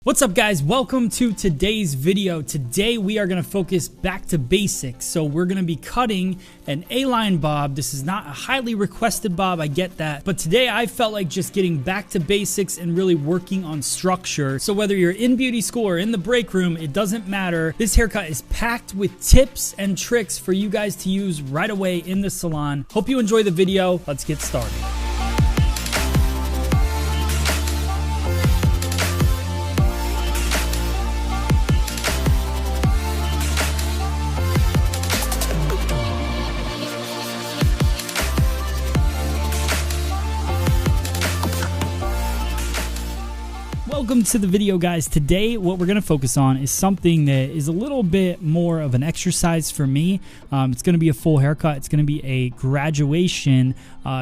What's up guys, welcome to today's video. Today we are going to focus back to basics. So we're going to be cutting an A-line bob. This is not a highly requested bob, I get that. But today I felt like just getting back to basics and really working on structure. So whether you're in beauty school or in the break room, it doesn't matter. This haircut is packed with tips and tricks for you guys to use right away in the salon. Hope you enjoy the video. Let's get started. Welcome to the video, guys. Today what we're going to focus on is something that is a little bit more of an exercise for me. It's going to be a full haircut. It's going to be a graduation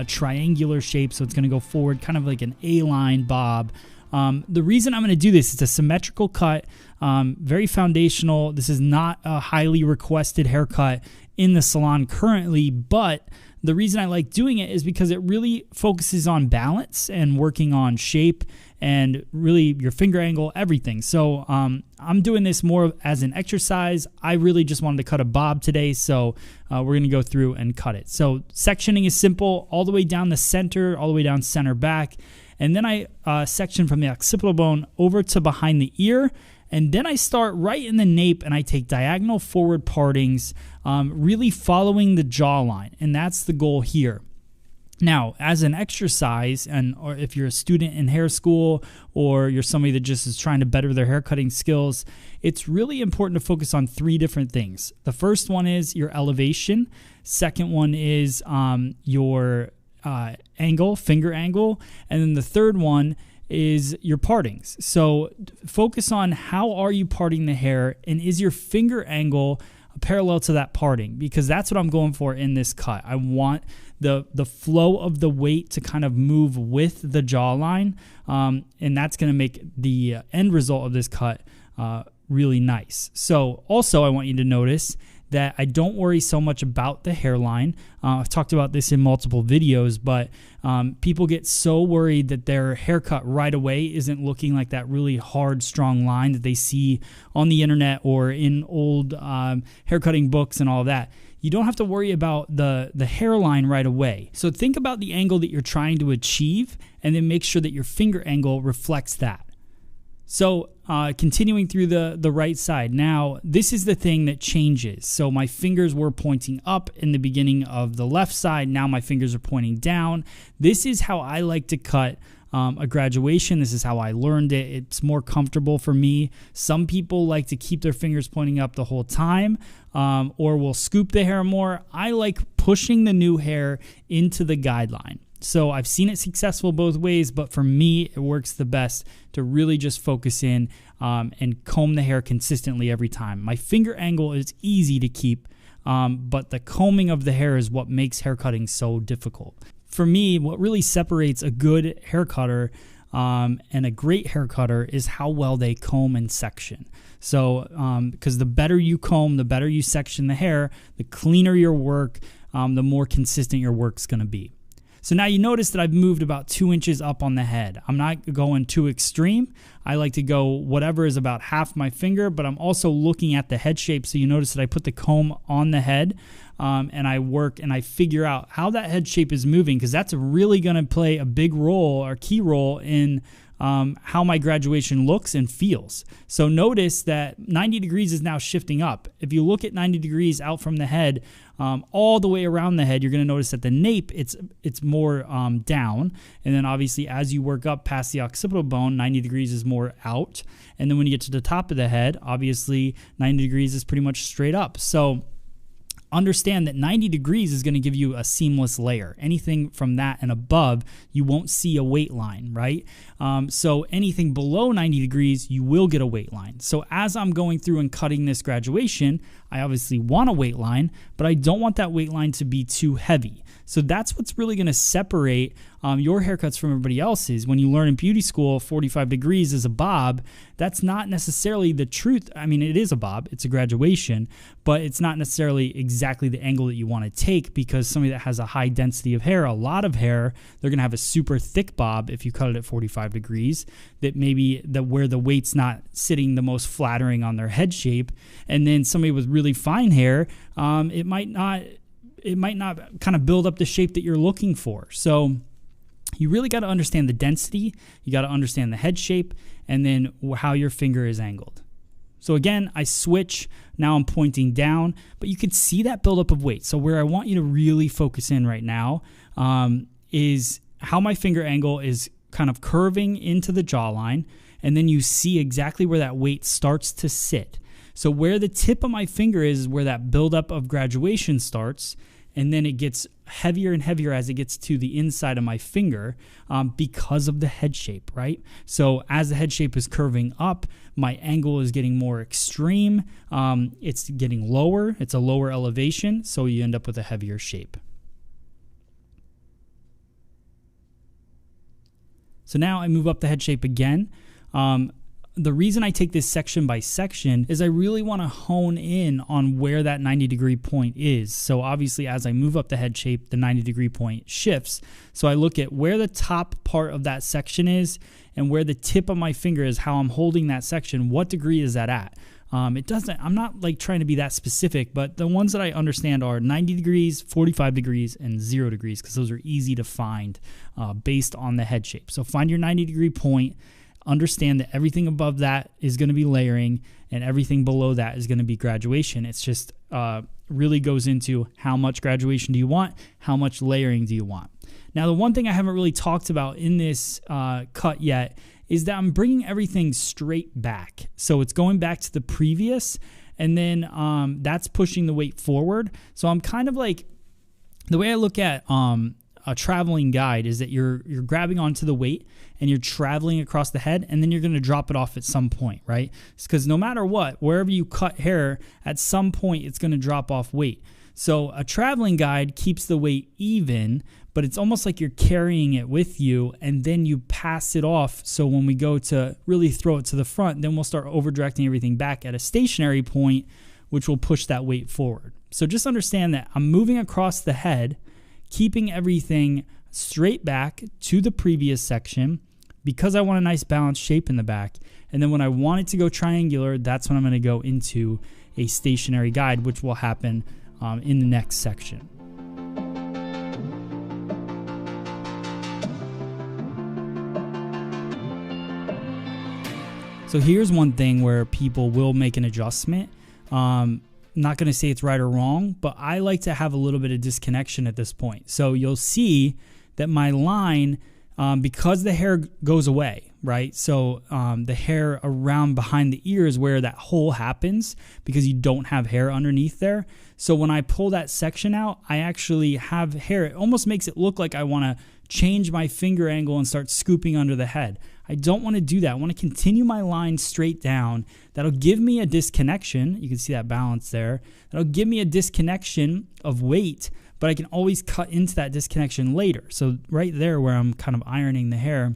triangular shape, so it's going to go forward kind of like an A-line bob. The reason I'm going to do this, it's a symmetrical cut, very foundational. This is not a highly requested haircut in the salon currently, but the reason I like doing it is because it really focuses on balance and working on shape and really your finger angle, everything. So I'm doing this more as an exercise. I really just wanted to cut a bob today, so we're going to go through and cut it. So sectioning is simple, all the way down the center, all the way down center back. And then I section from the occipital bone over to behind the ear. And then I start right in the nape and I take diagonal forward partings, really following the jawline. And that's the goal here. Now, as an exercise, or if you're a student in hair school or you're somebody that just is trying to better their haircutting skills, it's really important to focus on three different things. The first one is your elevation. Second one is your angle, finger angle. And then the third one is your partings. So focus on how are you parting the hair, and is your finger angle parallel to that parting, because that's what I'm going for in this cut. I want the flow of the weight to kind of move with the jawline, and that's going to make the end result of this cut really nice. So also I want you to notice that I don't worry so much about the hairline. I've talked about this in multiple videos, but people get so worried that their haircut right away isn't looking like that really hard, strong line that they see on the internet or in old haircutting books and all that. You don't have to worry about the hairline right away. So think about the angle that you're trying to achieve, and then make sure that your finger angle reflects that. So continuing through the right side. Now, this is the thing that changes. So my fingers were pointing up in the beginning of the left side. Now my fingers are pointing down. This is how I like to cut a graduation. This is how I learned it. It's more comfortable for me. Some people like to keep their fingers pointing up the whole time, or will scoop the hair more. I like pushing the new hair into the guideline. So I've seen it successful both ways, but for me, it works the best to really just focus in and comb the hair consistently every time. My finger angle is easy to keep, but the combing of the hair is what makes hair cutting so difficult. For me, what really separates a good hair cutter and a great hair cutter is how well they comb and section. So because the better you comb, the better you section the hair, the cleaner your work, the more consistent your work's going to be. So now you notice that I've moved about 2 inches up on the head. I'm not going too extreme. I like to go whatever is about half my finger, but I'm also looking at the head shape. So you notice that I put the comb on the head and I work and I figure out how that head shape is moving, because that's really going to play a big role or key role in how my graduation looks and feels. So notice that 90 degrees is now shifting up. If you look at 90 degrees out from the head, all the way around the head, you're going to notice that the nape, it's more down. And then obviously as you work up past the occipital bone, 90 degrees is more out. And then when you get to the top of the head, obviously 90 degrees is pretty much straight up. So understand that 90 degrees is going to give you a seamless layer. Anything from that and above, you won't see a weight line, right? So anything below 90 degrees, you will get a weight line. So as I'm going through and cutting this graduation, I obviously want a weight line, but I don't want that weight line to be too heavy. So that's what's really going to separate your haircuts from everybody else's. When you learn in beauty school, 45 degrees is a bob. that's not necessarily the truth. I mean, it is a bob, it's a graduation, but it's not necessarily exactly the angle that you want to take, because somebody that has a high density of hair, a lot of hair, they're going to have a super thick bob if you cut it at 45 degrees, that maybe where the weight's not sitting the most flattering on their head shape. And then somebody with really fine hair, it might not kind of build up the shape that you're looking for. So you really got to understand the density, you got to understand the head shape, and then how your finger is angled. So again, I switch, now I'm pointing down, but you could see that buildup of weight. So where I want you to really focus in right now is how my finger angle is kind of curving into the jawline, and then you see exactly where that weight starts to sit. So where the tip of my finger is where that buildup of graduation starts, and then it gets heavier and heavier as it gets to the inside of my finger because of the head shape, right? So as the head shape is curving up, my angle is getting more extreme. It's getting lower. It's a lower elevation, so you end up with a heavier shape. So now I move up the head shape again. The reason I take this section by section is I really want to hone in on where that 90-degree point is. So obviously as I move up the head shape, the 90-degree point shifts. So I look at where the top part of that section is and where the tip of my finger is, how I'm holding that section, what degree is that at? I'm not like trying to be that specific, but the ones that I understand are 90 degrees, 45 degrees, and 0 degrees, because those are easy to find based on the head shape. So find your 90-degree point. Understand that everything above that is going to be layering and everything below that is going to be graduation. It's just really goes into how much graduation do you want, how much layering do you want. Now, the one thing I haven't really talked about in this cut yet is that I'm bringing everything straight back. So it's going back to the previous, and then that's pushing the weight forward. So I'm kind of like, the way I look at a traveling guide is that you're grabbing onto the weight and you're traveling across the head, and then you're going to drop it off at some point, right? Because no matter what, wherever you cut hair, at some point it's going to drop off weight. So a traveling guide keeps the weight even, but it's almost like you're carrying it with you, and then you pass it off. So when we go to really throw it to the front, then we'll start over directing everything back at a stationary point, which will push that weight forward. So just understand that I'm moving across the head, keeping everything straight back to the previous section because I want a nice balanced shape in the back. And then when I want it to go triangular, that's when I'm going to go into a stationary guide, which will happen in the next section. So here's one thing where people will make an adjustment. Not going to say it's right or wrong, but I like to have a little bit of disconnection at this point. So you'll see that my line, because the hair goes away, right? So the hair around behind the ears where that hole happens because you don't have hair underneath there. So when I pull that section out, I actually have hair. It almost makes it look like I want to change my finger angle and start scooping under the head. I don't want to do that. I want to continue my line straight down. That'll give me a disconnection. You can see that balance there. That'll give me a disconnection of weight, but I can always cut into that disconnection later. So right there where I'm kind of ironing the hair,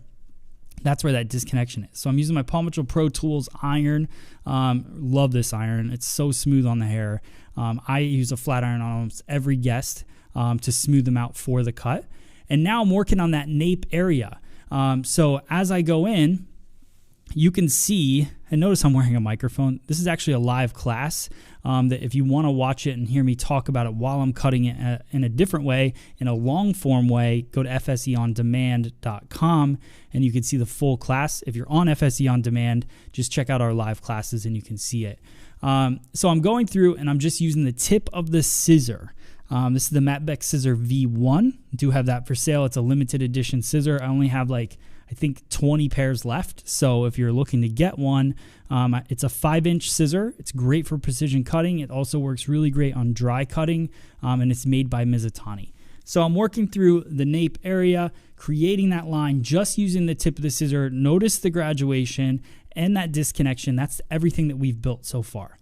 that's where that disconnection is. So I'm using my Paw Mitchell Pro Tools iron. Love this iron. It's so smooth on the hair. I use a flat iron on almost every guest to smooth them out for the cut. And now I'm working on that nape area. So as I go in, you can see, and notice I'm wearing a microphone. This is actually a live class that if you want to watch it and hear me talk about it while I'm cutting it in a different way, in a long form way, go to fseondemand.com and you can see the full class. If you're on FSE On Demand, just check out our live classes and you can see it. So I'm going through and I'm just using the tip of the scissor. This is the Matt Beck Scissor V1. I do have that for sale. It's a limited edition scissor. I only have I think 20 pairs left. So if you're looking to get one, it's a 5-inch scissor. It's great for precision cutting. It also works really great on dry cutting, and it's made by Mizutani. So I'm working through the nape area, creating that line just using the tip of the scissor. Notice the graduation and that disconnection. That's everything that we've built so far.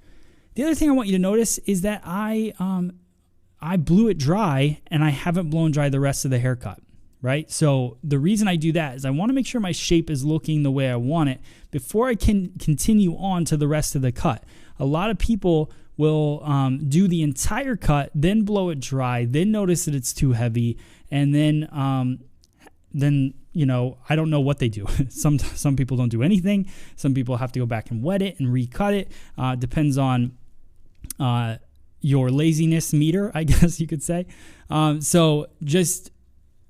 The other thing I want you to notice is that I blew it dry and I haven't blown dry the rest of the haircut, right? So the reason I do that is I want to make sure my shape is looking the way I want it before I can continue on to the rest of the cut. A lot of people will do the entire cut, then blow it dry, then notice that it's too heavy, and then you know, I don't know what they do. Some people don't do anything. Some people have to go back and wet it and recut it. Depends on your laziness meter, I guess you could say. So just,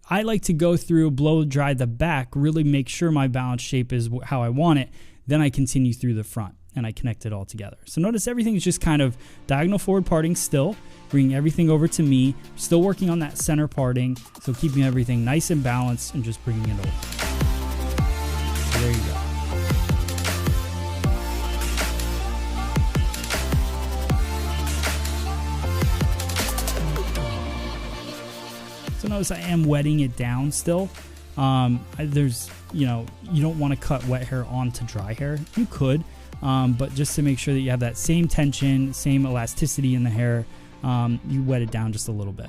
I like to go through, blow dry the back, really make sure my balance shape is how I want it. Then I continue through the front and I connect it all together. So notice everything is just kind of diagonal forward parting still, bringing everything over to me, still working on that center parting, so keeping everything nice and balanced and just bringing it over. So there you go. So notice I am wetting it down still. There's, you know, you don't want to cut wet hair onto dry hair. You could, but just to make sure that you have that same tension, same elasticity in the hair, you wet it down just a little bit.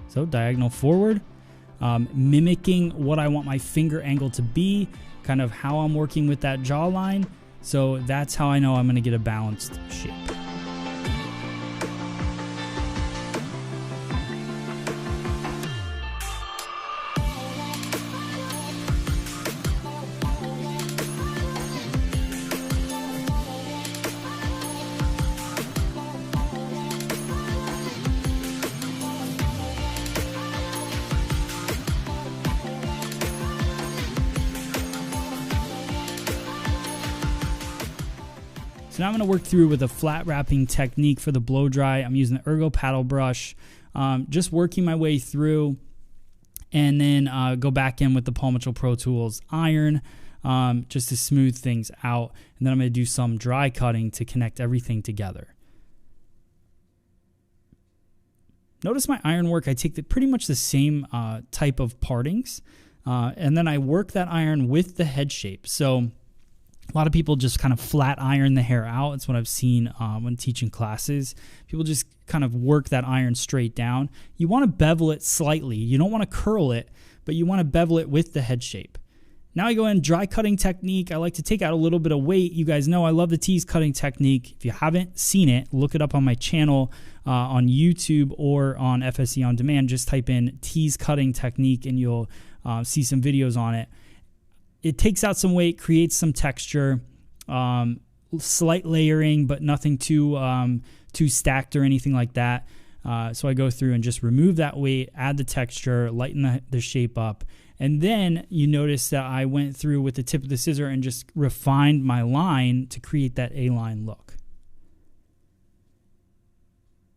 So diagonal forward, mimicking what I want my finger angle to be, kind of how I'm working with that jawline. So that's how I know I'm going to get a balanced shape. So now I'm going to work through with a flat wrapping technique for the blow dry. I'm using the Ergo paddle brush, just working my way through, and then go back in with the Paul Mitchell Pro Tools iron, just to smooth things out. And then I'm going to do some dry cutting to connect everything together. Notice my iron work, I take pretty much the same type of partings, and then I work that iron with the head shape. So a lot of people just kind of flat iron the hair out. It's what I've seen when teaching classes. People just kind of work that iron straight down. You want to bevel it slightly. You don't want to curl it, but you want to bevel it with the head shape. Now I go in dry cutting technique. I like to take out a little bit of weight. You guys know I love the tease cutting technique. If you haven't seen it, look it up on my channel on YouTube or on FSE On Demand. Just type in tease cutting technique and you'll see some videos on it. It takes out some weight, creates some texture, slight layering, but nothing too stacked or anything like that. So I go through and just remove that weight, add the texture, lighten the shape up. And then you notice that I went through with the tip of the scissor and just refined my line to create that A-line look.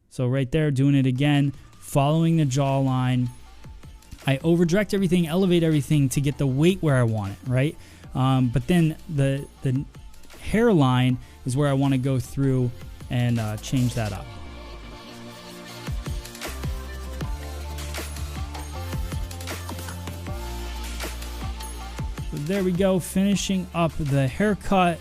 So right there, doing it again, following the jawline. I over direct everything, elevate everything to get the weight where I want it, right? But then the hairline is where I want to go through and change that up. So there we go, finishing up the haircut.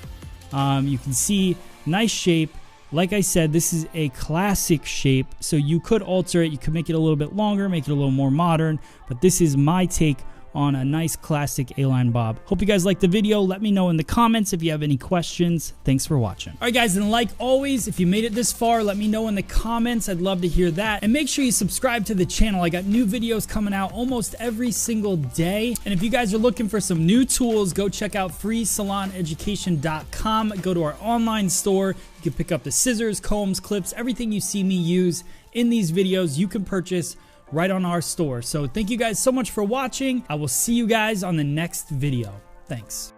You can see, nice shape. Like I said, this is a classic shape, so you could alter it. You could make it a little bit longer, make it a little more modern, but this is my take on a nice classic A-line bob. Hope you guys liked the video. Let me know in the comments if you have any questions. Thanks for watching. All right, guys, and like always, if you made it this far, let me know in the comments. I'd love to hear that. And make sure you subscribe to the channel. I got new videos coming out almost every single day. And if you guys are looking for some new tools, go check out freesaloneducation.com. Go to our online store. You can pick up the scissors, combs, clips, everything you see me use in these videos, you can purchase right on our store. So thank you guys so much for watching. I will see you guys on the next video. Thanks.